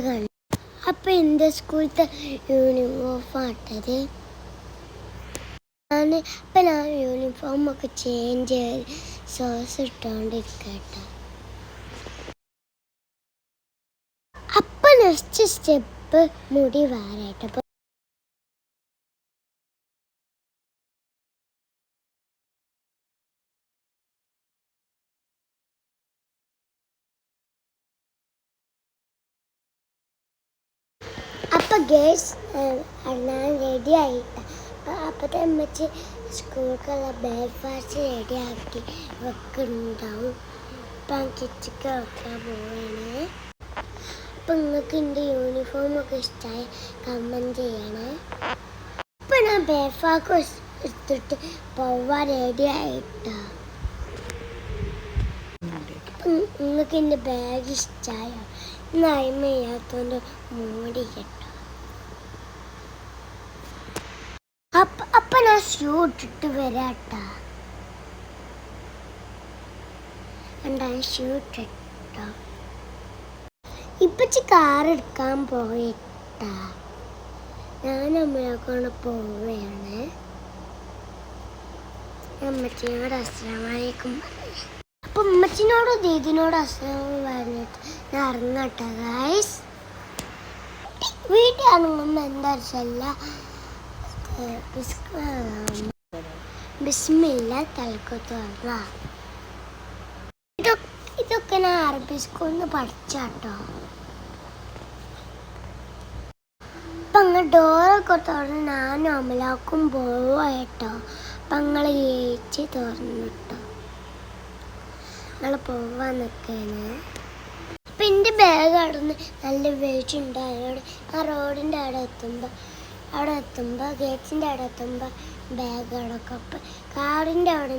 കണ്ടു. അപ്പം എൻ്റെ സ്കൂളത്തെ യൂണിഫോമാട്ടത്. ഞാൻ യൂണിഫോമൊക്കെ ചേഞ്ച് ചെയ്ത് സോസ് ഇട്ടുകൊണ്ടിരിക്കട്ടോ. അപ്പം നെക്സ്റ്റ് സ്റ്റെപ്പ് മുടി വാരായിട്ട്. അപ്പം ഗേൾസ് ഞാൻ റെഡി ആയിട്ട. അപ്പോഴത്തെ അമ്മച്ചി സ്കൂളിലേക്കുള്ള ബ്രേക്ക്ഫാസ്റ്റ് റെഡിയാക്കി വെക്കുന്നുണ്ടാവും. അപ്പം കിച്ചക്ക് വെക്കാൻ പോവാണ്. അപ്പം നിങ്ങൾക്ക് എൻ്റെ യൂണിഫോമൊക്കെ ഇഷ്ടമായി കമൻറ്റ് ചെയ്യണേ. അപ്പം ഞാൻ ബ്രേക്ക്ഫാസ്റ്റ് എടുത്തിട്ട് പോവാൻ റെഡി ആയിട്ട. അപ്പം നിങ്ങൾക്ക് എൻ്റെ ബാഗ് ഇഷ്ടമായോ? ഇന്ന് അയിമ ചെയ്യാത്തോണ്ട് മൂടി കേട്ടോ. അപ്പം ഞാൻ ഷൂ ഇട്ടിട്ട് വരാട്ടാ. എന്താ ഷൂ ഇട്ടോ. ഇപ്പച്ചി കാർ എടുക്കാൻ പോയിട്ടാ. ഞാൻ അമ്മയൊക്കെ പോവുകയാണ്. അമ്മച്ചിനോട് അസ്സലാമു അലൈക്കും പറഞ്ഞു. അപ്പം അമ്മച്ചിനോട് ദീദിനോട് അസ്സലാമു പറഞ്ഞിട്ട് ഞാൻ ഇറങ്ങട്ടെ ഗൈസ്. വീട്ടിൽ ഇറങ്ങുമ്പോൾ എന്താ വെച്ചല്ല ബിസ്മില്ല തലക്കത്തോള. ഇതൊക്കെ ഞാൻ അറബി സ്കൂളിൽ നിന്ന് പഠിച്ചാട്ടോ. അപ്പം അങ്ങ് ഡോറൊക്കെ തുറന്ന് ഞാനും അമലാക്കും പോവാട്ടോ. അപ്പം നിങ്ങൾ ചേച്ചി തുറന്നിട്ടോ. നിങ്ങൾ പോവാൻ നിൽക്കാണ്. അപ്പം എൻ്റെ ബാഗ് അവിടെ നിന്ന് നല്ല വെയിറ്റ് ഉണ്ടായതോടെ ആ റോഡിൻ്റെ അവിടെ എത്തുമ്പോൾ ഗേറ്റ്സിൻ്റെ അവിടെ എത്തുമ്പോൾ ബാഗ് അടക്കം. അപ്പം കാറിൻ്റെ അവിടെ